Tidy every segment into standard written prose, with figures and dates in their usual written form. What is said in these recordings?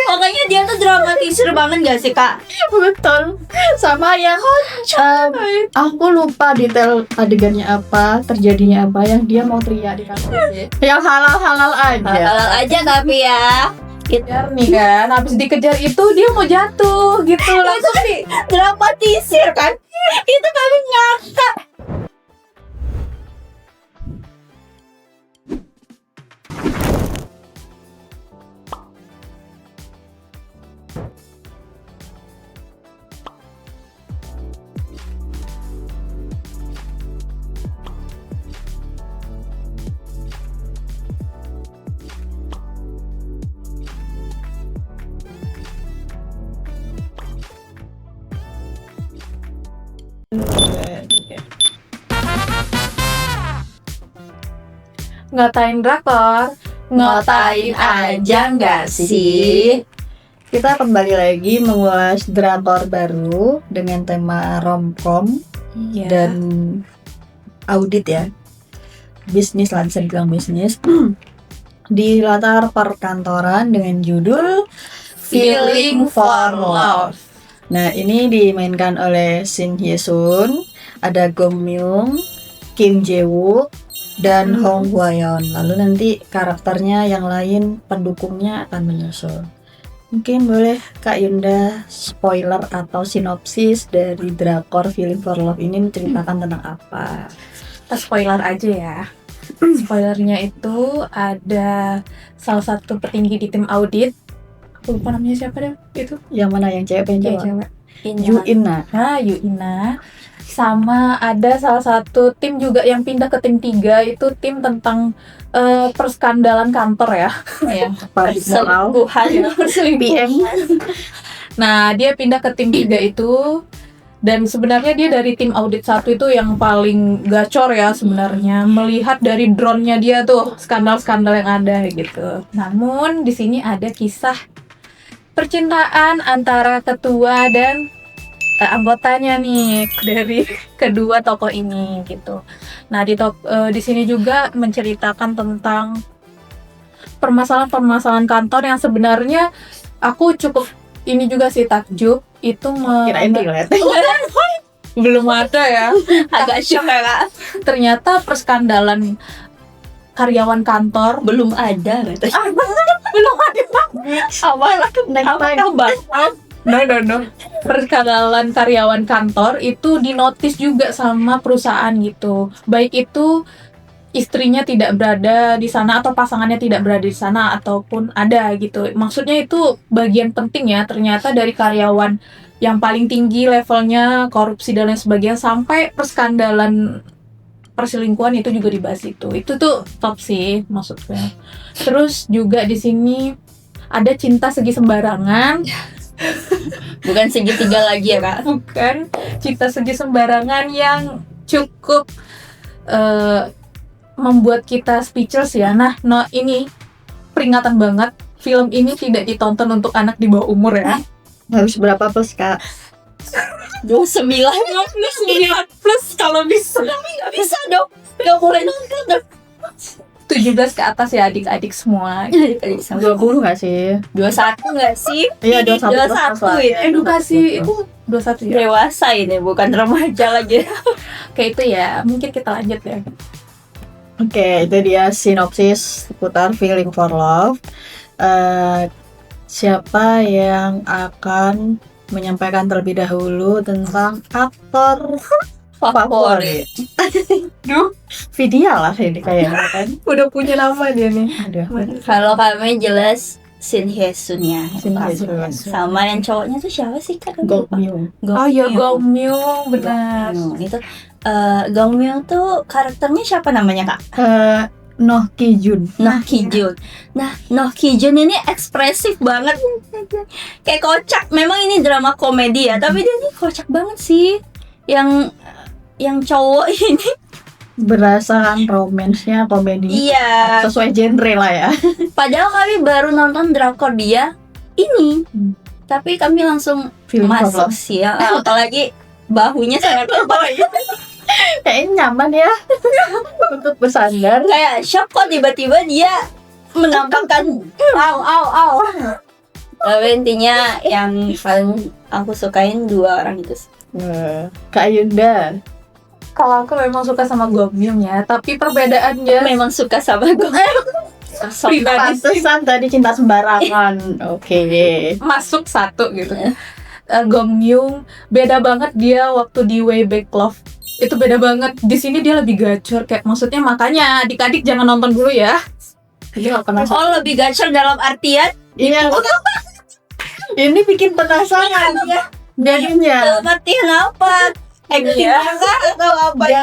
Makanya dia tuh dramatisir banget gak sih kak? Betul. Sama yang aku lupa detail adegannya apa, terjadinya apa, yang dia mau teriak di kantor sih. Yang halal-halal aja. Halal aja tapi ya Kejar nih kan, habis dikejar itu dia mau jatuh gitu langsung itu dramatisir kan? Itu kami ngakak. ngatain drakor, Ngotain aja nggak sih? Kita kembali lagi mengulas drakor baru dengan tema romcom dan audit ya, bisnis lah, bisa dibilang bisnis di latar perkantoran dengan judul Feeling for Love. Nah, ini dimainkan oleh Shin Hye Sun, ada Gong Myung, Kim Jae Wook, dan Hong Hwa Yeon. Lalu nanti karakternya yang lain pendukungnya akan menyusul. Mungkin boleh Kak Yunda spoiler atau sinopsis dari drakor Feeling for Love ini menceritakan tentang apa? Kita spoiler aja ya. Spoilernya itu ada salah satu petinggi di tim audit. Aku lupa namanya siapa deh itu. Yang mana, yang cewek yang Yang cowok? cewek. Yu Inna. Nah, Yuina. Sama ada salah satu tim juga yang pindah ke tim 3, itu tim tentang perskandalan kantor ya. Ya, Public moral. PM. Nah, dia pindah ke tim 3 itu. Dan sebenarnya dia dari tim audit 1 itu yang paling gacor ya sebenarnya, melihat dari drone-nya dia tuh skandal-skandal yang ada gitu. Namun di sini ada kisah percintaan antara ketua dan anggotanya nih dari kedua tokoh ini gitu. Nah, di sini juga menceritakan tentang permasalahan-permasalahan kantor yang sebenarnya aku cukup ini juga sih takjub itu Kirain relate. belum ada ya. agak shock ya kak. Ternyata perskandalan karyawan kantor Belum ada gitu. belum ada. Next time. No. Perskandalan karyawan kantor itu dinotis juga sama perusahaan gitu. Baik itu istrinya tidak berada di sana atau pasangannya tidak berada di sana ataupun ada gitu. Maksudnya itu bagian penting ya. Ternyata dari karyawan yang paling tinggi levelnya, korupsi dan lain sebagainya, sampai perskandalan perselingkuhan itu juga dibahas itu. Itu tuh top sih maksudnya. Terus juga di sini ada cinta segi sembarangan. Bukan segitiga lagi ya kak. Bukan cinta segi sembarangan yang cukup membuat kita speechless ya. Nah, ini peringatan banget, film ini tidak ditonton untuk anak di bawah umur ya. Harus berapa plus Kak? 29 plus kalau bisa. Tapi nggak bisa dong. Nggak boleh nonton dong. 17 ke atas ya adik-adik semua. 20 nggak sih? 21 nggak sih? Iya, 21 plus lah. ini. Edukasi itu 21 ya. Dewasa ini bukan remaja lagi. Kayak itu ya. Mungkin kita lanjut ya. Oke, itu dia sinopsis seputar Feeling for Love. Siapa yang akan menyampaikan terlebih dahulu tentang aktor favorit? Duh, Vidya lah ini kayaknya kan. udah punya nama dia nih. Aduh. Kalau kami jelas Shin Hye Sun ya. Shin Hye Sun. Sama yang cowoknya tuh siapa sih kak? Gong Myung. Oh ya, Gong Myung, benar. Itu Gong Myung tuh karakternya siapa namanya kak? Noh Ki Jun. Noh Ki Jun. Nah, Noh Ki Jun ini ekspresif banget. Kayak kocak. Memang ini drama komedi ya, tapi dia ini kocak banget sih. Yang cowok ini. Berasakan romansnya komedi. Iya. Sesuai genre lah ya. Padahal kami baru nonton drakor dia ini. Tapi kami langsung Feeling for masuk Love. sih ya. Apalagi bahunya sangat lebar. Kayaknya nyaman ya untuk bersandar. Kayak shock kok tiba-tiba dia menampakkan au. Tapi intinya yang paling aku sukain 2 orang itu sih. Kak Yunda. Kalau aku memang suka sama Gomyung ya, tapi perbedaannya Memang suka sama gue. pribadi sih Pantesan tadi cinta sembarangan. Oke. masuk satu gitu. Gomyung beda banget dia waktu di Way Back Love. Itu beda banget. Di sini dia lebih gacor, kayak maksudnya makanya adik-adik jangan nonton dulu ya. Ini penasaran. Oh, lebih gacor dalam artian Iya. Ini bikin penasaran ya. Jadinya. dalam artian apa? Acting kah atau apa ya?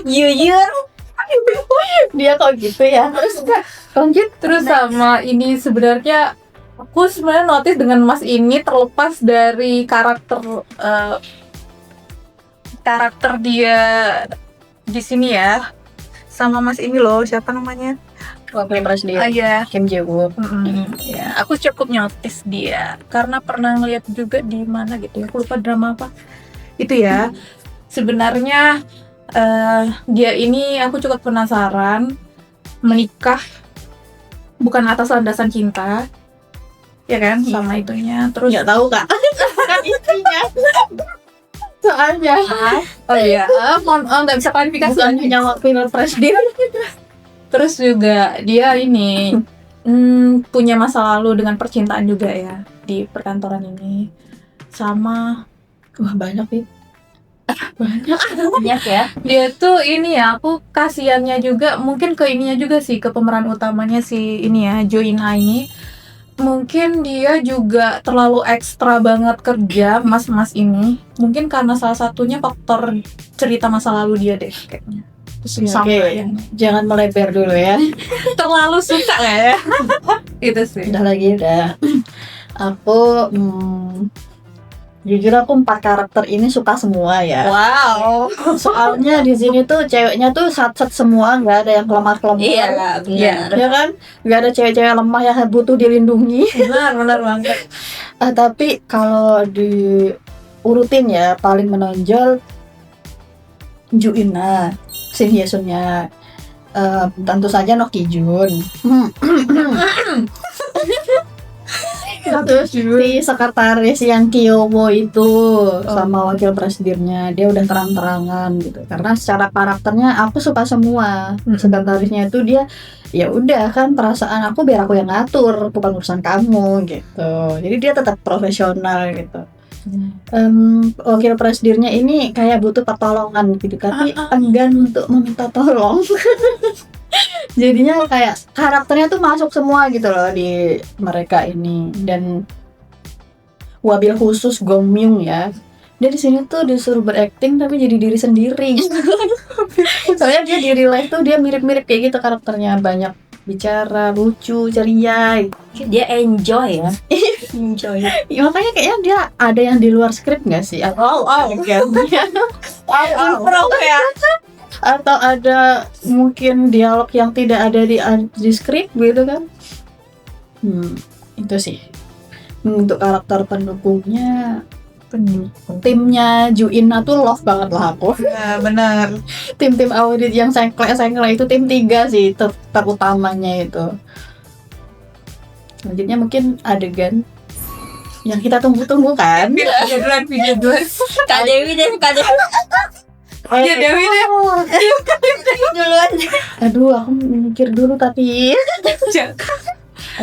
Jujur. Dia kok gitu ya. Terus lanjut. Terus sama ini sebenarnya aku sebenarnya notice dengan Mas ini terlepas dari karakter dia di sini ya. Sama Mas ini loh, siapa namanya? Wakil presiden Iya. Kim Jae-wook. Ya, aku cukup notice dia karena pernah ngeliat juga di mana gitu ya. Aku lupa drama apa. Itu ya. Sebenarnya dia ini aku cukup penasaran menikah bukan atas landasan cinta. Ya kan, sama itunya. Terus Nggak tahu kak. Kan istrinya. Soalnya. oh iya, nggak bisa klarifikasi. Soalnya wakil presiden. Terus juga dia ini punya masa lalu dengan percintaan juga ya di perkantoran ini. Sama Wah banyak nih. Banyak. Banyak ya. dia tuh ini ya, aku kasihannya juga mungkin ke ininya juga sih, ke pemeran utamanya si ini ya, Jo In Ha ini. Mungkin dia juga terlalu ekstra banget kerja mas-mas ini. Mungkin karena salah satunya faktor cerita masa lalu dia deh kayaknya. Terus sama Oke. yang Jangan melebar dulu ya. terlalu suka ya. Itu sih. Udah lagi udah. Aku jujur aku 4 karakter ini suka semua ya. Wow. Soalnya di sini tuh ceweknya tuh sat-sat semua, nggak ada yang kelemar-kelemar. Iya, benar. Ya kan? Nggak ada cewek-cewek lemah yang butuh dilindungi. Benar banget. Tapi kalau diurutin ya, paling menonjol Ju In-ha, Shin Hye-sunnya. Tentu saja Noh Ki-jun. Terus si sekretaris yang Kyowo itu sama wakil presidennya, dia udah terang-terangan gitu. Karena secara karakternya aku suka semua. Sekretarisnya itu dia ya udah kan, perasaan aku biar aku yang ngatur, bukan urusan kamu gitu. Jadi dia tetap profesional gitu. Wakil presidennya ini kayak butuh pertolongan gitu, tapi enggan untuk meminta tolong. Jadinya kayak karakternya tuh masuk semua gitu loh di mereka ini. Dan wabil khusus Gomyung ya, dia di sini tuh disuruh berakting tapi jadi diri sendiri. Soalnya dia di real life tuh dia mirip-mirip kayak gitu karakternya, banyak bicara, lucu, ceria. Dia enjoy ya. Enjoy. Ya, makanya kayaknya dia ada yang di luar skrip nggak sih? Pro ya. Atau ada mungkin dialog yang tidak ada di skrip gitu kan? Itu sih. Untuk karakter pendukungnya, timnya Ju In-ha tuh love banget lah aku. Ya, benar. Tim-tim audit yang sengklek itu tim 3 sih terutamanya itu. Selanjutnya mungkin adegan yang kita tunggu-tunggu kan. Video duluan. Kak Dewi deh, Kak Dewi. Ya Dewi deh. Duluan. Aduh, aku mikir dulu tapi.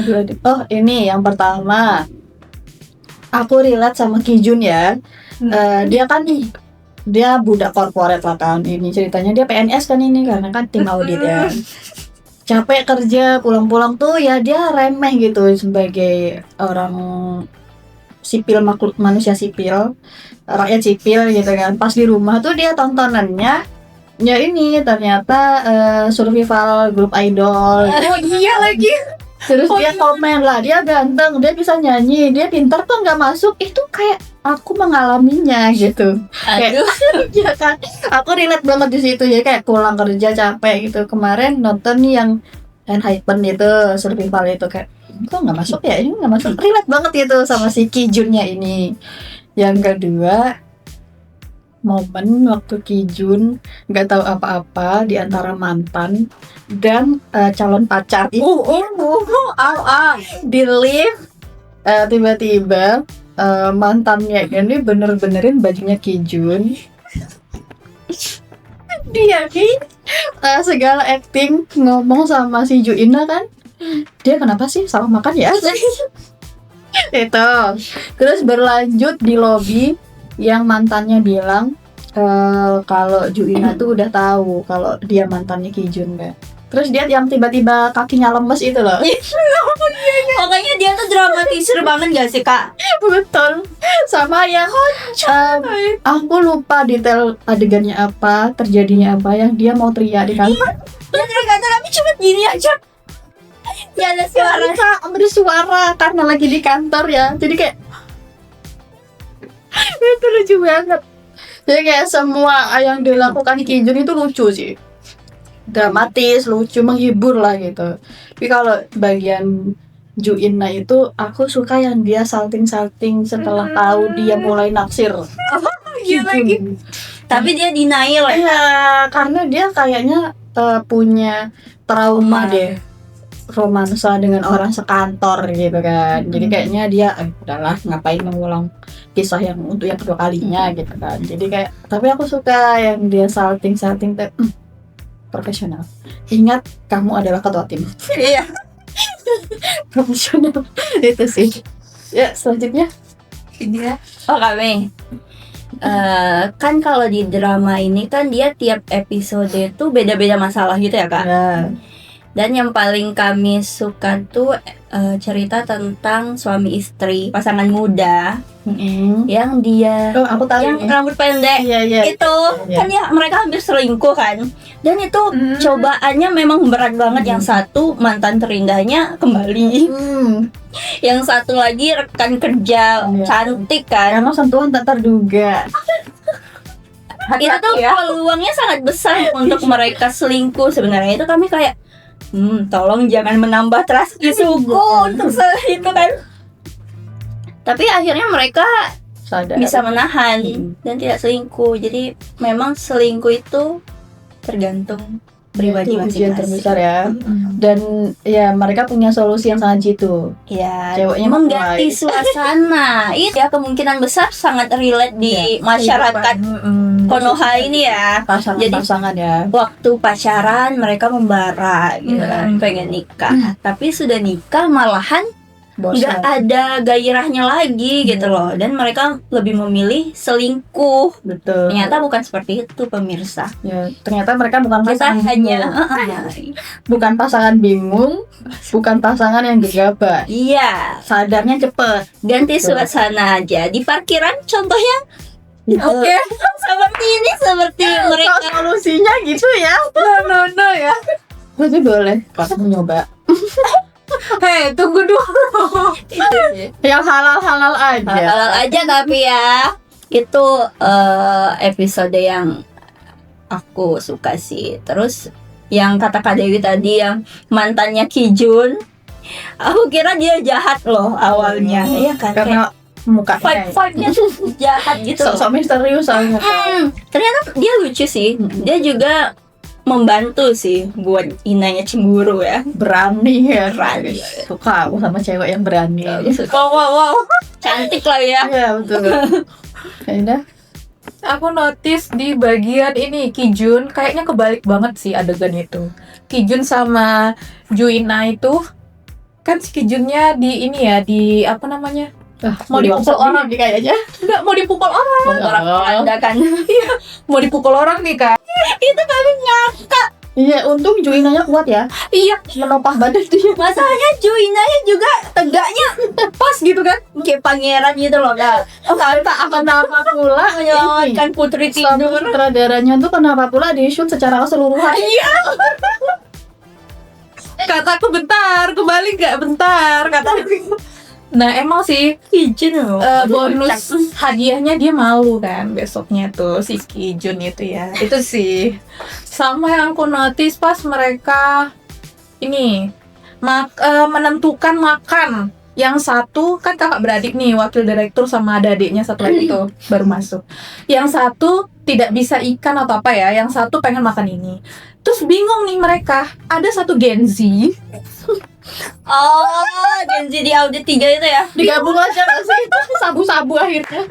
Aduh. Oh, ini yang pertama. Aku relate sama Ki-jun ya. Dia kan dia budak korporat lah kan. Ini ceritanya dia PNS kan ini, karena kan tim audit ya. Capek kerja, pulang-pulang tuh ya dia remeh gitu sebagai orang sipil, manusia sipil, rakyat sipil gitu kan. Pas di rumah tuh dia tontonannya ya ini ternyata survival grup idol. Oh iya lagi. Terus dia komen lah, dia ganteng, dia bisa nyanyi, dia pintar tuh nggak masuk. Itu kayak aku mengalaminya gitu. Aduh. Ya kan, aku relate banget di situ ya, kayak pulang kerja capek gitu. Kemarin nonton nih yang Enhypen itu, survival itu, kayak kok nggak masuk ya, ini nggak masuk. Relate banget gitu sama si Ki-junnya ini. Yang kedua, momen waktu Kijun nggak tahu apa-apa di antara mantan dan calon pacar itu di lift, tiba-tiba mantannya ini bener-benerin bajunya Kijun. Dia segala acting ngomong sama si Juina kan, dia kenapa sih salah makan ya? Itu terus berlanjut di lobi yang mantannya bilang kalau Juina tuh udah tahu kalau dia mantannya Kijun kan. Terus dia yang tiba-tiba kakinya lemes itu loh. Pokoknya dia tuh dramatisir banget gak sih, Kak? Betul. Sama yang aku lupa detail adegannya apa, terjadinya apa, yang dia mau teriak di kantor. Dia dari kantor tapi cuma gini aja. Ya ada suara. Bersuara karena lagi di kantor ya. Jadi kayak itu lucu banget. Jadi kayak semua yang dilakukan Kijun itu lucu sih. Dramatis, lucu, menghibur lah gitu. Tapi kalau bagian Juina itu aku suka yang dia salting-salting setelah tahu dia mulai naksir. Iya lagi. Tapi dia denial ya. Iya, karena dia kayaknya punya trauma deh, romansa dengan orang sekantor gitu kan. Jadi kayaknya dia udahlah ngapain mengulang kisah yang untuk yang kedua kalinya gitu kan. Jadi kayak, tapi aku suka yang dia salting-salting profesional. Ingat, kamu adalah ketua tim. Iya. Profesional. Itu sih. Ya, selanjutnya Ini ya. Oh kami. Kan kalau di drama ini kan dia tiap episode itu beda-beda masalah gitu ya, Kak. ya. Dan yang paling kami suka tuh cerita tentang suami istri, pasangan muda yang dia Oh, aku tahu yang ini. rambut pendek. Iya, iya. Itu Iya. kan ya mereka hampir selingkuh kan. Dan itu cobaannya memang berat banget. Yang satu mantan terindahnya kembali. Yang satu lagi rekan kerja Iya. cantik kan. Karena sentuhan tak terduga. Itu tuh ya. peluangnya sangat besar untuk mereka selingkuh sebenarnya. Itu kami kayak tolong jangan menambah trust isuku untuk itu kan. Tapi akhirnya mereka Sadar. bisa menahan dan tidak selingkuh. Jadi memang selingkuh itu tergantung pribadi Itu ujian masing-masing. terbesar ya. Dan ya mereka punya solusi yang sangat jitu. Ya, Ceweknya mengganti mulai. suasana. Itu ya kemungkinan besar sangat relate di Ya, masyarakat Konoha ini ya. Pasangan-pasangan ya. Waktu pacaran mereka membara gitu kan, pengen nikah. Tapi sudah nikah malahan nggak Bosan. ada gairahnya lagi gitu loh. Dan mereka lebih memilih selingkuh. Betul. Ternyata bukan seperti itu pemirsa. Ya, ternyata mereka bukan Kita pasangan hanya bingung. Bukan pasangan bingung, bukan pasangan yang gegabah. iya, Sadarnya cepet. ganti Betul. suasana aja. Di parkiran contohnya Oke. seperti ini, seperti mereka. Kok solusinya gitu ya? No ya. Berarti boleh kamu nyoba. Hei, tunggu dulu. Yang halal-halal aja. Halal aja tapi ya. Itu episode yang aku suka sih. Terus yang kata Kak Dewi tadi yang mantannya Kijun, aku kira dia jahat loh awalnya. Iya kan? Karena mukanya Vibe-nya tuh jahat gitu. sok-sok misterius soalnya. Ternyata dia lucu sih. Dia juga membantu sih buat Inanya cemburu ya. Berani ya. Berani. Suka aku sama cewek yang berani. Wow. Cantik lah ya. Iya betul. Ya udah. Aku notice di bagian ini Kijun kayaknya kebalik banget sih adegan itu. Kijun sama Juina itu kan si Kijunnya di ini ya, di apa namanya? Mau dipukul orang nih kayaknya. Enggak, mau dipukul orang. Orang Belanda kan. Mau dipukul orang nih kan. Itu kami nyangka. Iya, untung Juinanya kuat ya. Iya, Menopah badan dia. Masalahnya Juinanya juga tegaknya pas gitu kan. Kayak pangeran gitu loh Kak. Tak kenapa pula Menyelamatkan putri sama tidur. sutradaranya tuh kenapa pula di shoot secara keseluruhan. Iya. kataku bentar, kembali nggak bentar kataku. Nah emang sih Kijun loh. bonus hadiahnya dia malu kan besoknya tuh si Kijun itu ya. Itu sih sama yang aku notice pas mereka ini menentukan makan Yang satu kan kakak beradik nih, wakil direktur sama ada adiknya satu lagi tuh baru masuk. Yang satu tidak bisa ikan atau apa ya, yang satu pengen makan ini. Terus bingung nih mereka, ada satu Gen Z Oh, Genji di audit 3 itu ya. digabung aja nggak sih, sabu-sabu akhirnya.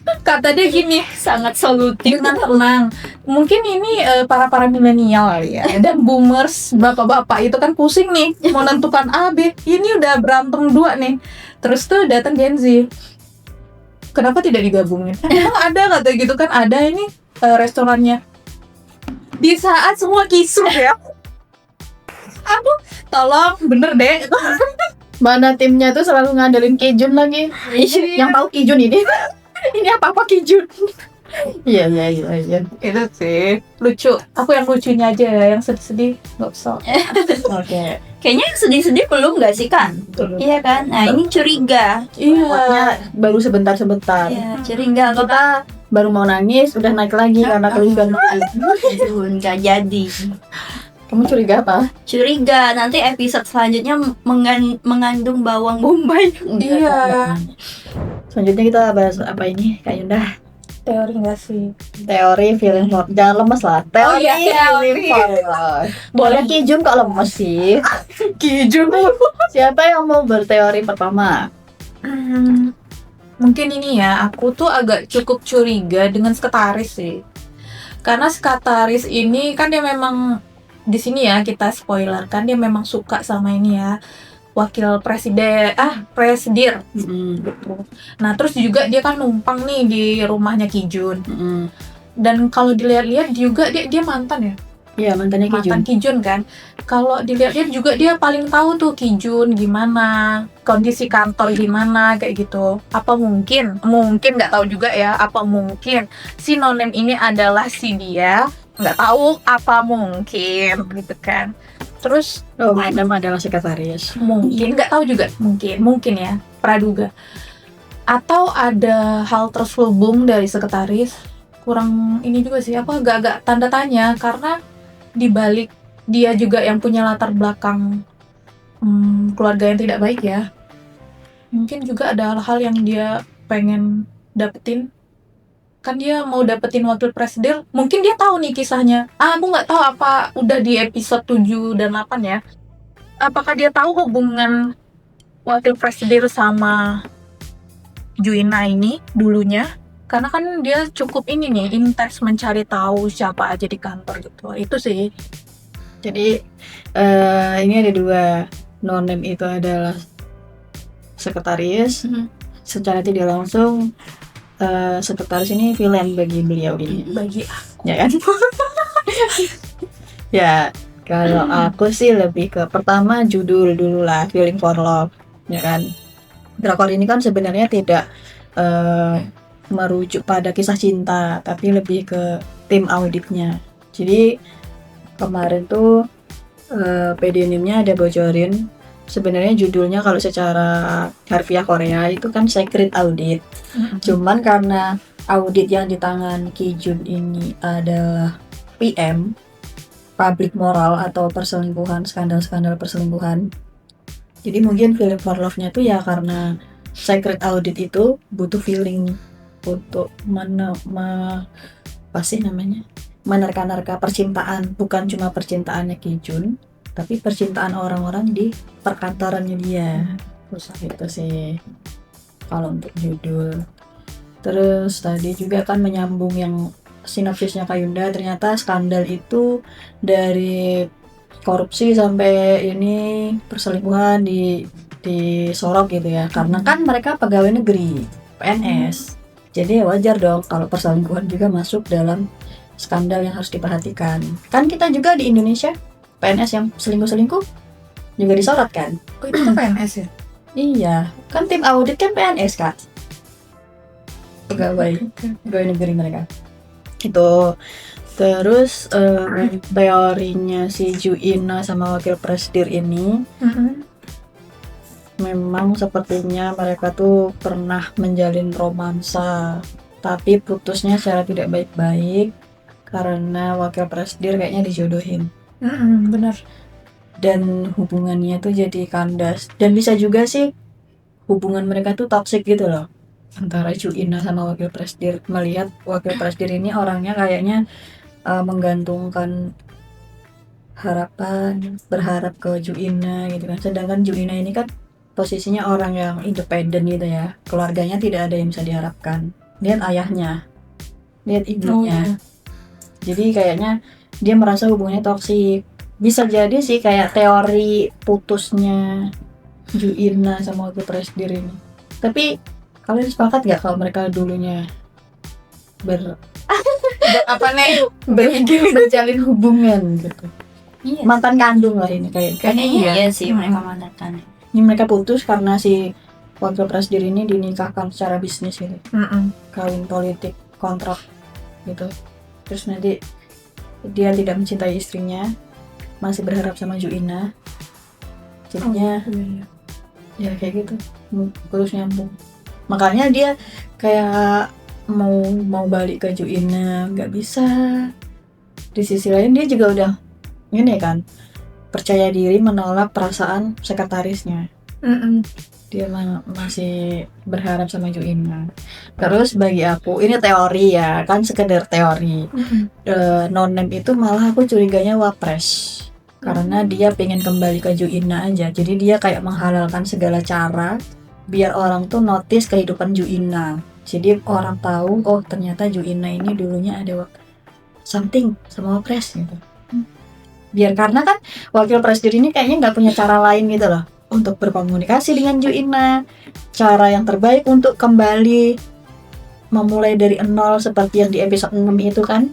Kata dia gini, Sangat solutif. dengan tenang. Mungkin ini para milenial kali ya. Dan boomers, bapak-bapak itu kan pusing nih mau nentukan A B. Ini udah berantem dua nih. Terus tuh datang Gen Z. Kenapa tidak digabungin? Emang ada kata gitu kan, ada ini restorannya. Di saat semua kisruh ya. Aku tolong bener deh. Mana timnya tuh selalu ngandelin Kijun lagi. Yang tahu Kijun ini. Ini apa-apa Kijun. Iya. Itu sih lucu. Aku yang lucunya aja ya, yang sedih-sedih nggak usah. Oke. Kayaknya yang sedih-sedih belum nggak sih kan? Iya kan? Nah ini curiga. Iya. Kuatnya baru sebentar. Iya, curiga. Kita baru mau nangis udah naik lagi karena kelebihan. Nggak jadi. Kamu curiga apa? Curiga nanti episode selanjutnya mengandung bawang bombay. Iya. Selanjutnya kita bahas apa ini? Kak Yunda. Teori nggak sih? Teori feeling love. Jangan lemes lah. Teori iya, feeling love. Boleh Kijun kok lemes sih. Kijun. Siapa yang mau berteori pertama? Mungkin ini ya, aku tuh agak cukup curiga dengan sekretaris sih. Karena sekretaris ini kan dia memang di sini ya, kita spoiler kan dia memang suka sama ini ya, wakil presidir gitu. Nah terus juga dia kan numpang nih di rumahnya Kijun. Dan kalau dilihat-lihat juga dia mantan ya. Iya, mantannya Kijun. Mantan Kijun kan. Kalau dilihat-lihat juga dia paling tahu tuh Kijun gimana, kondisi kantor gimana kayak gitu. Apa mungkin nggak tahu juga ya, apa mungkin si nonem ini adalah si dia, nggak tahu, apa mungkin gitu kan. Terus Oh, nama adalah sekretaris. mungkin nggak tahu juga, mungkin ya, praduga. Atau ada hal terselubung dari sekretaris, kurang ini juga sih, apa agak tanda tanya, karena dibalik dia juga yang punya latar belakang keluarga yang tidak baik ya, mungkin juga ada hal-hal yang dia pengen dapetin. Kan dia mau dapetin wakil presiden, mungkin dia tahu nih kisahnya. Aku nggak tahu apa udah di episode 7 dan 8 ya, apakah dia tahu hubungan wakil presiden sama Juina ini dulunya. Karena kan dia cukup ini nih, intens mencari tahu siapa aja di kantor gitu. Itu sih. Jadi ini ada dua. Nonem itu adalah sekretaris. Secara tidak langsung sekretaris ini villain bagi beliau ini. Bagi Ya kan? Ya, kalau aku sih lebih ke pertama judul dulu lah, Feeling for Love, ya kan? Drakor ini kan sebenarnya tidak merujuk pada kisah cinta, tapi lebih ke tim auditnya. Jadi kemarin tuh pseudonym-nya ada bocorin. Sebenarnya judulnya kalau secara harfiah Korea itu kan Secret Audit. Cuman karena audit yang di tangan Kijun ini adalah PM, public moral atau perselingkuhan, skandal-skandal perselingkuhan. Jadi mungkin Feeling for Love-nya tuh ya karena Secret Audit itu butuh feeling untuk menerka-nerka percintaan, bukan cuma percintaannya Kijun, tapi percintaan orang-orang di perkantorannya dia. Itu sih kalau untuk judul. Terus tadi juga kan menyambung yang sinopsisnya Kak Yunda, ternyata skandal itu dari korupsi sampai ini perselingkuhan disorot gitu ya, karena kan mereka pegawai negeri, PNS. Jadi wajar dong kalau perselingkuhan juga masuk dalam skandal yang harus diperhatikan. Kan kita juga di Indonesia PNS yang selingkuh-selingkuh juga disorot kan? Oh itu tuh PNS ya? Iya, kan tim audit kan PNS Kak. Pegawai negeri mereka. Itu. Terus teorinya si Juina sama wakil presidir ini memang sepertinya mereka tuh pernah menjalin romansa, tapi putusnya secara tidak baik-baik karena wakil presidir kayaknya dijodohin. Benar. Dan hubungannya tuh jadi kandas. Dan bisa juga sih hubungan mereka tuh toxic gitu loh antara Ju Ina sama Wakil Presidir. Melihat Wakil Presidir ini orangnya kayaknya menggantungkan harapan, berharap ke Ju Ina gitu kan. Sedangkan Ju Ina ini kan posisinya orang yang independen gitu ya. Keluarganya tidak ada yang bisa diharapkan. Lihat ayahnya, lihat ibunya. Jadi kayaknya dia merasa hubungannya toksik. Bisa jadi sih kayak teori putusnya Ju Ina sama Wakil Presidir ini. Tapi kalian sepakat gak kalau mereka dulunya Apa nih? berjalin hubungan gitu? Iya. Mantan kandung lah ini kayaknya. Kayaknya Iya. iya sih mereka mantan. Ini mereka putus karena si Wakil Presidir ini dinikahkan secara bisnis gitu. Kawin politik kontrak gitu. Terus nanti dia tidak mencintai istrinya, masih berharap sama Ju Ina. Jadinya ya kayak gitu, putus nyambung. Makanya dia kayak mau balik ke Ju Ina nggak bisa. Di sisi lain dia juga udah ini kan percaya diri menolak perasaan sekretarisnya. Dia masih berharap sama Ju Ina. Terus bagi aku ini teori ya, kan sekedar teori. Nonem itu malah aku curiganya wapres karena dia pengen kembali ke Ju Ina aja. Jadi dia kayak menghalalkan segala cara biar orang tuh notice kehidupan Ju Ina. Jadi orang tahu oh ternyata Ju Ina ini dulunya ada something sama wapres gitu. Biar karena kan Wakil Presidir ini kayaknya nggak punya cara lain gitu loh untuk berkomunikasi dengan Ju Ina. Cara yang terbaik untuk kembali memulai dari nol seperti yang di episode 6 itu kan.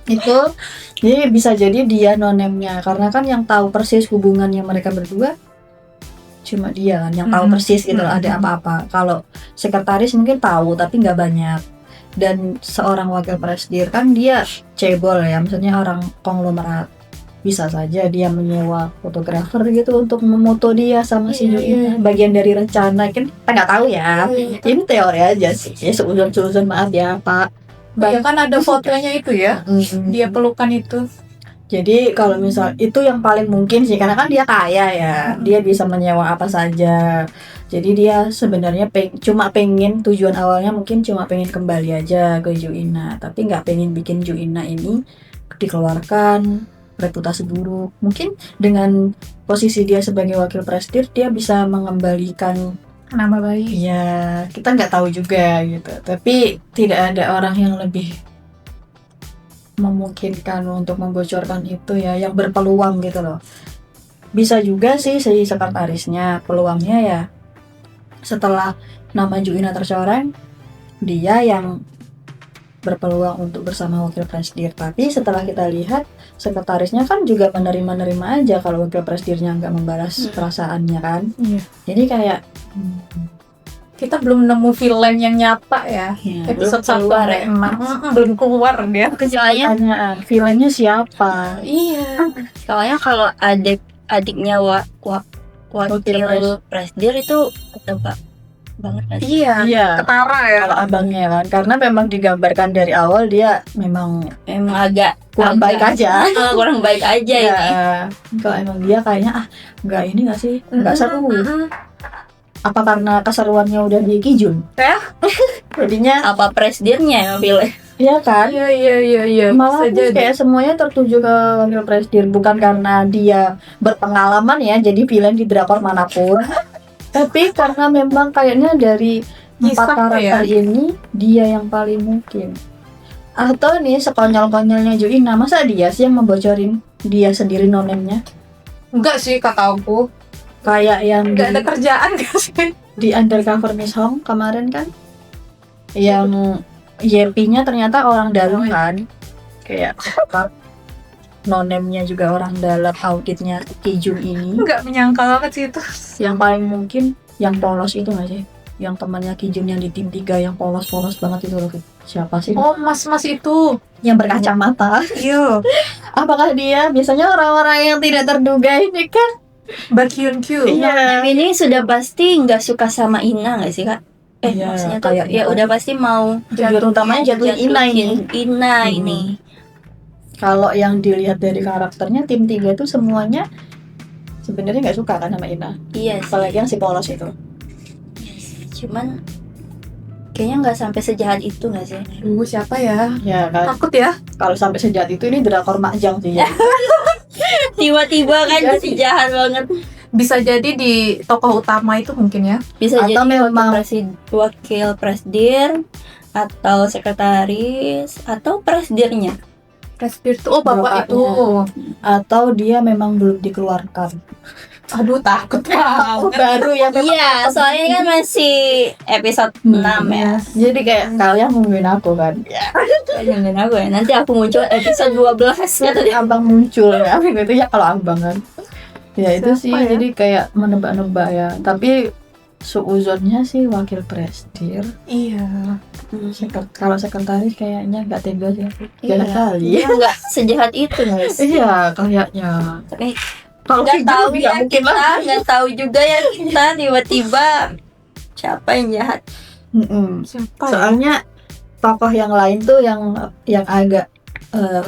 Itu jadi bisa jadi dia nonemnya karena kan yang tahu persis hubungannya mereka berdua cuma dia kan yang tahu persis gitu loh ada apa-apa. Kalau sekretaris mungkin tahu tapi nggak banyak. Dan seorang Wakil Presidir kan dia cebol ya, maksudnya orang konglomerat. Bisa saja dia menyewa fotografer gitu untuk memoto dia sama si Ju Ina. Bagian dari rencana kan kita nggak tahu ya. Ini teori aja sih. Seuzon-seuzon maaf ya Pak. Ya kan ada fotonya itu ya. Dia pelukan itu. Jadi kalau misal itu yang paling mungkin sih karena kan dia kaya ya. Dia bisa menyewa apa saja. Jadi dia sebenarnya cuma pengen tujuan awalnya mungkin cuma pengen kembali aja ke Ju Ina, tapi nggak pengen bikin Ju Ina ini dikeluarkan reputasi buruk. Mungkin dengan posisi dia sebagai Wakil Presidir dia bisa mengembalikan Nama baik. ya kita nggak tahu juga gitu. Tapi tidak ada orang yang lebih memungkinkan untuk membocorkan itu ya, yang berpeluang gitu loh. Bisa juga sih si sekretarisnya peluangnya ya setelah nama Ju Ina tercoreng dia yang berpeluang untuk bersama Wakil Presidir. Tapi setelah kita lihat sekretarisnya kan juga menerima aja kalau Wakil Presidirnya nggak membalas perasaannya kan. Jadi kayak Kita belum nemu villain yang nyata ya. Episode 1 keluar ya. Belum keluar dia. Soalnya pertanyaan villainnya siapa? Iya. soalnya kalau adiknya Wakil Presidir itu tebak banget kan? Iya. Ketara ya. Kalau abangnya kan karena memang digambarkan dari awal dia memang Memang agak kurang baik aja. kurang baik aja ini. Ya, kalau emang dia kayaknya nggak ini nggak sih nggak seru. Apa karena keseruannya udah di Kijun? Ya. Jadinya Apa presidennya yang pilih? iya kan? Iya. Malah Bisa jadi. kayak semuanya tertuju ke Wakil Presidir bukan karena dia berpengalaman ya jadi villain di drakor manapun. Tapi karena memang kayaknya dari 4 Kisah karakter ini dia yang paling mungkin. Atau nih sekonyol-konyolnya Ju Ina, masa dia sih yang membocorin dia sendiri nonemnya? Enggak sih kata aku. Kayak yang Enggak ada kerjaan gak sih? di Undercover Miss Hong kemarin kan yang YP-nya ternyata orang dalam kan kayak apa nonemnya juga orang dalam auditnya Kijun ini. Enggak menyangka banget sih itu. Yang paling mungkin yang polos itu nggak sih yang temannya Kijun yang di tim 3 yang polos-polos banget itu loh. Siapa sih Oh, mas-mas itu. yang berkacamata? Iya. Apakah dia biasanya orang-orang yang tidak terduga ini kan? Bakyun Q. Iya. Ini sudah pasti nggak suka sama Ina nggak sih kak? Iya, Maksudnya tuh kayaknya. ya udah pasti mau Tujuan utamanya jatuhin Ina ini. Ina ini. Kalau yang dilihat dari karakternya tim 3 itu semuanya sebenarnya nggak suka kan sama Ina, Iya sih. apalagi yang si polos itu. Iya sih. Cuman kayaknya nggak sampai sejahat itu nggak sih? Siapa ya? Ya kan, Takut ya. kalau sampai sejahat itu ini drakor makjang sih ya. Tiba-tiba kan Iya jadi sih. jahat banget. Bisa jadi di tokoh utama itu mungkin ya. Bisa Atau jadi memang- wakil presdir atau sekretaris atau presdirnya. Presbyter tuh, bapak itu. Atau dia memang belum dikeluarkan. Aduh, takut banget. Baru yang memang Iya, soalnya ini kan masih episode 6 ya. Jadi kayak kalian nungguin aku kan. Jangan aku ya. Nanti aku muncul episode 12 kata dia. Abang muncul ya. Itu ya kalau abang kan. Ya itu Siapa sih ya? jadi kayak menebak-nebak ya. Tapi suuzonnya sih wakil presdir. Iya. Kalau sekretaris kayaknya nggak tega sih. Iya. Jahat kali. Dia nggak sejahat itu guys. Iya kayaknya. Tapi Kalau nggak si tahu Jun ya nggak mungkin kita, lah. nggak tahu juga ya kita tiba-tiba siapa yang jahat. Siapa ya? Soalnya tokoh yang lain tuh yang agak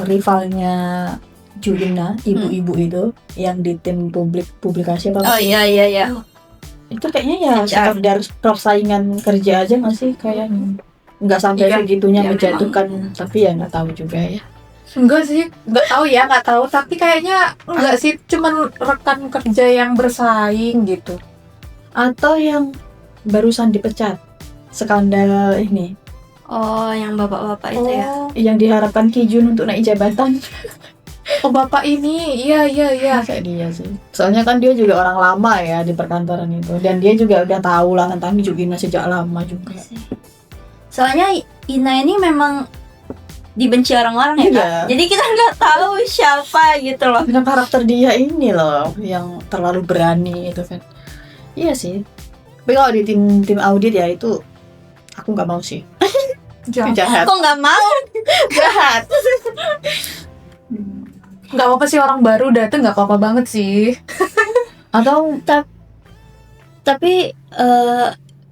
rivalnya Julina, ibu-ibu itu yang di tim publikasi apa? Oh iya iya iya. Itu kayaknya ya HR. sekedar persaingan kerja aja masih kayaknya. Nggak sampai Iya. segitunya Iya, menjatuhkan, tapi ya nggak tahu juga ya. Enggak sih, nggak tahu. Tapi kayaknya enggak sih, cuman rekan kerja yang bersaing gitu. Atau yang barusan dipecat, skandal ini, Oh yang bapak-bapak itu ya. yang diharapkan Ki Jun untuk naik jabatan. Oh, bapak ini, iya. Kayak dia sih. Soalnya kan dia juga orang lama ya di perkantoran itu, dan dia juga udah tahu lah tentang Julina sejak lama juga. Soalnya Ina ini memang dibenci orang-orang ya Iya. Kak? Jadi kita nggak tahu siapa gitu loh. Dengan karakter dia ini loh yang terlalu berani itu kan. Iya sih. Tapi kalau di tim audit ya itu aku nggak mau sih. Jahat. Kok nggak mau? Jahat. Nggak apa-apa sih, orang baru dateng nggak apa-apa banget sih. Atau Tapi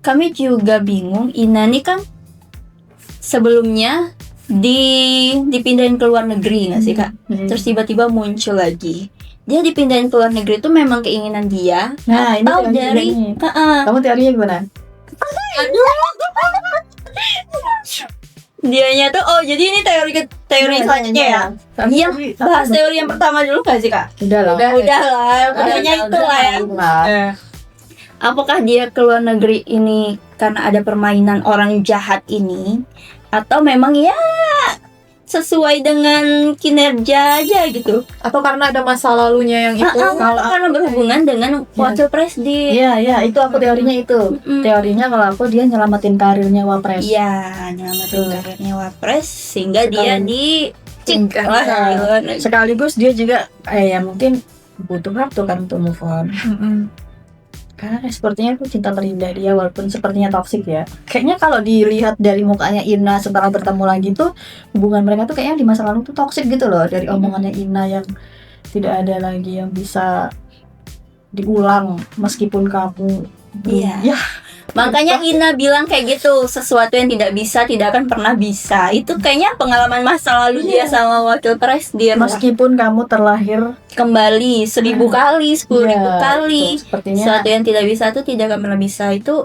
kami juga bingung. Ina nih kan sebelumnya dipindahin ke luar negeri nggak sih Kak? Terus tiba-tiba muncul lagi. Dia dipindahin ke luar negeri itu memang keinginan dia nah ini atau yang dari ini. Heeh. Kamu teorinya gimana? Dianya tuh jadi ini teori selanjutnya ya. Iya, bahas teori yang pertama dulu gak sih Kak? Udah lah. Udah lah, pokoknya itu lah ya. Apakah dia ke luar negeri ini karena ada permainan orang jahat ini, atau memang ya sesuai dengan kinerja aja gitu? Atau karena ada masa lalunya yang itu. Kalau karena berhubungan dengan wakil presiden. Iya, itu aku teorinya itu. Mm. Teorinya kalau aku dia nyelamatin karirnya Wapres. Iya, nyelamatin Betul. karirnya Wapres sehingga dia di Tingkat. Wah, Nah, di luar negeri. sekaligus dia juga ya mungkin butuh waktu kan untuk move on. Karena sepertinya itu cinta terindah dia walaupun sepertinya toksik ya. Kayaknya kalau dilihat dari mukanya Ina setelah bertemu lagi tuh hubungan mereka tuh kayaknya di masa lalu tuh toksik gitu loh, dari omongannya Ina yang tidak ada lagi yang bisa diulang meskipun kamu Iya. ya Makanya Ina bilang kayak gitu, sesuatu yang tidak bisa tidak akan pernah bisa. Itu kayaknya pengalaman masa lalu dia sama wakil presiden. meskipun kamu terlahir Kembali 1000 kali, 10.000 ya, kali. itu sepertinya Sesuatu yang tidak bisa itu tidak akan pernah bisa. Itu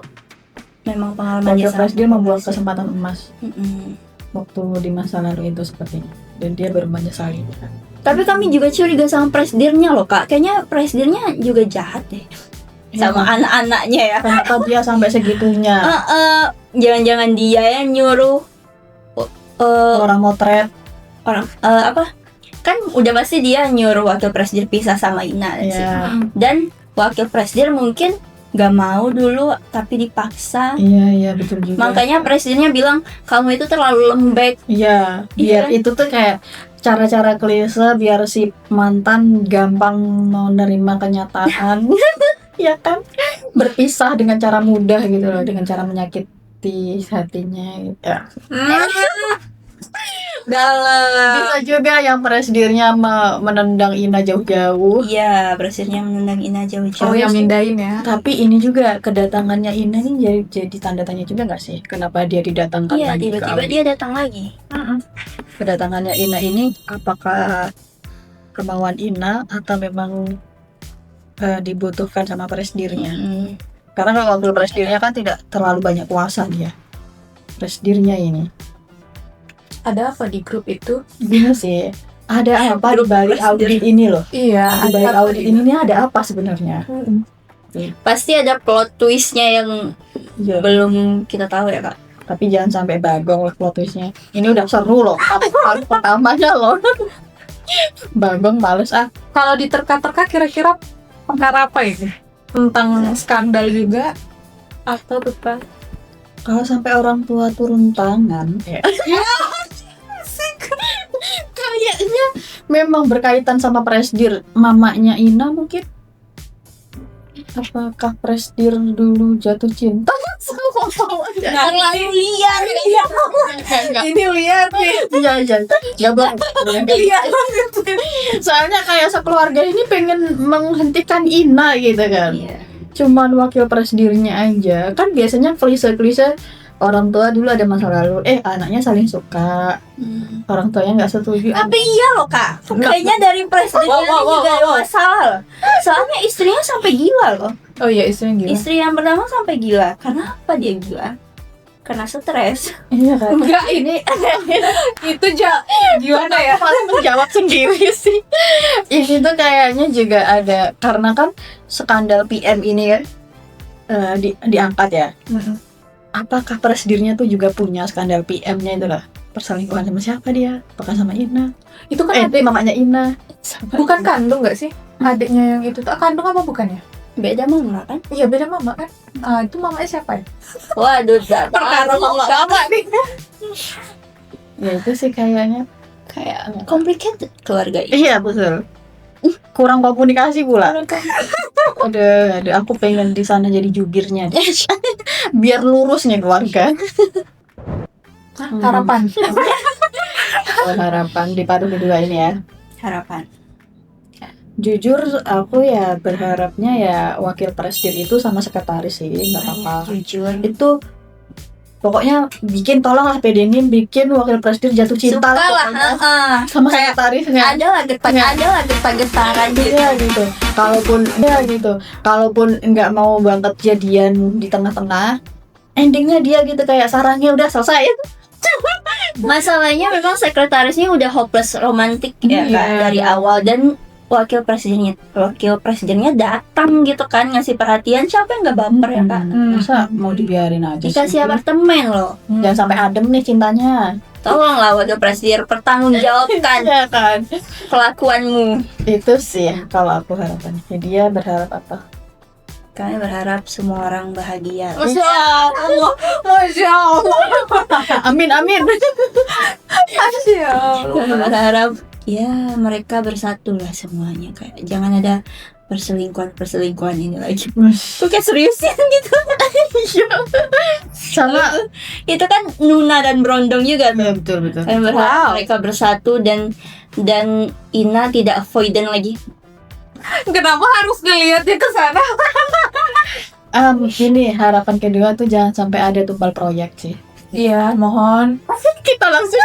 memang pengalaman wakil dia sama presiden membuang wakil kesempatan emas presiden. Mm-mm. waktu di masa lalu itu sepertinya, dan dia baru menyesali. Tapi kami juga curiga sama presidennya loh Kak. Kayaknya presidennya juga jahat deh. Sama anak-anaknya ya. Kenapa dia sampai segitunya? Jangan-jangan dia yang nyuruh Orang motret. orang apa? Kan udah pasti dia nyuruh wakil presiden pisah sama Ina sih. Iya. Dan wakil presiden mungkin gak mau dulu tapi dipaksa. Iya betul juga. Makanya presidennya bilang kamu itu terlalu lembek. Iya, Iya biar kan? itu tuh kayak cara-cara klise biar si mantan gampang mau nerima kenyataan. Ya kan? Berpisah dengan cara mudah gitu loh, dengan cara menyakiti hatinya gitu. Ya. Dalam. Bisa juga yang presidennya menendang Ina jauh-jauh. Iya, presidennya menendang Ina jauh-jauh. Oh, yang mindahin ya. Tapi ini juga kedatangannya Ina ini jadi tanda tanya juga nggak sih? Kenapa dia didatangkan Iya, lagi ke tiba-tiba audit? dia datang lagi. Kedatangannya Ina ini apakah kemauan Ina atau memang dibutuhkan sama presidirnya. Hmm. Karena kalau wakil presidirnya kan tidak terlalu banyak kuasa dia. Presidirnya ini. Ada apa di grup itu? Gini sih, ada apa di Grup balik presidir. audit ini loh? Iya, Di balik audit ini nih ada apa sebenarnya? Pasti ada plot twistnya yang Iya. belum kita tahu ya kak. Tapi jangan sampai bagong lah plot twistnya. Ini udah seru loh. Kali pertamanya loh. Bagong males ah. Kalau diterka-terka kira-kira perkara apa ini? Tentang skandal juga atau tentang Kalau sampai orang tua turun tangan, kayaknya memang berkaitan sama presidir mamanya Ina mungkin. Apakah presidir dulu jatuh cinta? Terlalu liar. ini lihat nih. Iya, Bang. Soalnya kayak sekeluarga ini pengen menghentikan Ina gitu kan. Iya. Cuman wakil presidirnya aja. Kan biasanya klise-klise orang tua dulu ada masa lalu, anaknya saling suka, orang tuanya nggak setuju. Tapi iya loh kak, kayaknya dari presidennya Wow, juga ada masalah loh. Soalnya istrinya sampai gila loh. Oh iya, istrinya gila. Istri yang pertama sampai gila. Karena apa dia gila? Karena stres. Iya kan? Enggak, ini itu gimana ya? Paling menjawab sendiri sih. Ini tuh kayaknya juga ada karena kan skandal PM ini kan diangkat ya. Apakah presidirnya tuh juga punya skandal PM-nya itu lah? Perselingkuhan sama siapa dia? Apakah sama Ina? Itu kan adik, Mamanya Ina. bukan kandung nggak sih? Adiknya yang itu tuh kandung apa bukannya? Beda mama kan? Iya, beda mama kan? Itu mamanya siapa ya? Waduh, Perkara mama sama nih. Ya itu sih kayaknya. kayak complicated keluarga ini. Iya betul. Kurang komunikasi pula. Aduh, aku pengen di sana jadi jubirnya. Biar lurus nih keluarga. Harapan. Harapan di paruh kedua ini ya. Harapan. Jujur aku ya berharapnya ya wakil presidir itu sama sekretaris sih, nggak apa-apa. Jujur. Itu pokoknya tolonglah PDN bikin wakil presidir jatuh cinta Suka lah. pokoknya. Sama Sama sekretarisnya. ada lah getah-getaran gitu. Iya gitu. Kalaupun nggak mau banget jadian di tengah-tengah, endingnya dia gitu kayak sarangnya udah selesai. Masalahnya memang sekretarisnya udah hopeless romantik ya Iya. kan dari awal, dan wakil presidennya datang gitu kan ngasih perhatian, siapa yang nggak baper ya kak? Masa mau dibiarin aja sih? Dikasih apartemen loh. Jangan sampai adem nih cintanya. Tolonglah wakil presiden pertanggungjawabkan Iya kan. kelakuanmu. Itu sih kalau aku harapannya. Dia berharap apa? Kami berharap semua orang bahagia. Masya Allah. Masya Allah. Amin amin. Masya Allah. Kami berharap ya mereka bersatu lah semuanya, kayak jangan ada perselingkuhan ini lagi. Tuh kayak seriusin gitu. Sama. Itu kan Nuna dan Brondong juga tuh. Ya, betul. Kami berharap Wow. mereka bersatu dan Ina tidak avoidant lagi. Kenapa harus ngeliatnya ke sana? Ini harapan kedua tuh jangan sampai ada tumpal proyek sih. Iya, mohon. Kita langsung.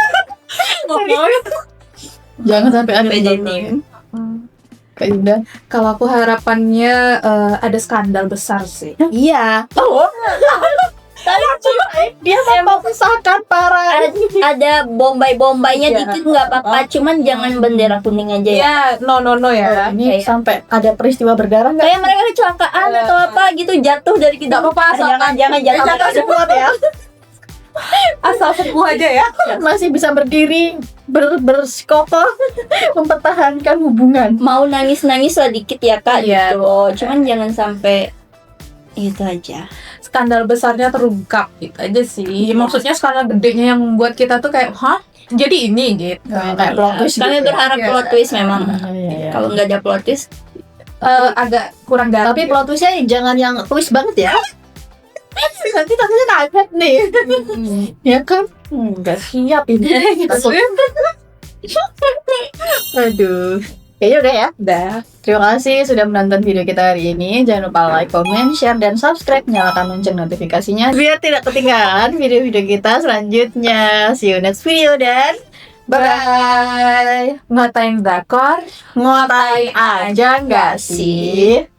Jangan sampai ada tumpal proyek. PDN. Kak Yuda. Kalau aku harapannya ada skandal besar sih. Iya. Dia memang memisahkan para. Ada bombay-bombaynya Iya. dikit nggak apa-apa, cuman jangan bendera kuning aja ya. Ya, no ya. Ini Kayak- sampai ada peristiwa berdarah nggak? Kayak mereka kecelakaan Iya. atau apa gitu, jatuh dari kita. Nggak apa-apa, asalkan- jangan Jangan sekuat ya. Asal sembuh aja ya. Masih bisa berdiri berskokoh mempertahankan hubungan. Mau nangis-nangis lah dikit ya kak Iya. gitu. Cuman jangan sampai itu aja. Skandal besarnya terungkap gitu aja sih. Maksudnya skandal gedenya yang membuat kita tuh kayak, hah? Jadi ini gitu. Kayak plot twist Kami gitu ya. berharap Iya. plot twist memang. Iya. Kalau nggak ada plot twist, Agak kurang garam. Tapi plot twistnya jangan yang twist banget ya. Nanti takutnya kaget nih. Ya kan? Nggak siap ini. Aduh. Kayaknya udah ya. Udah. Terima kasih sudah menonton video kita hari ini. Jangan lupa like, comment, share, dan subscribe. Nyalakan lonceng notifikasinya biar tidak ketinggalan video-video kita selanjutnya. See you next video dan bye-bye. Ngatain drakor. Ngotain aja nggak sih?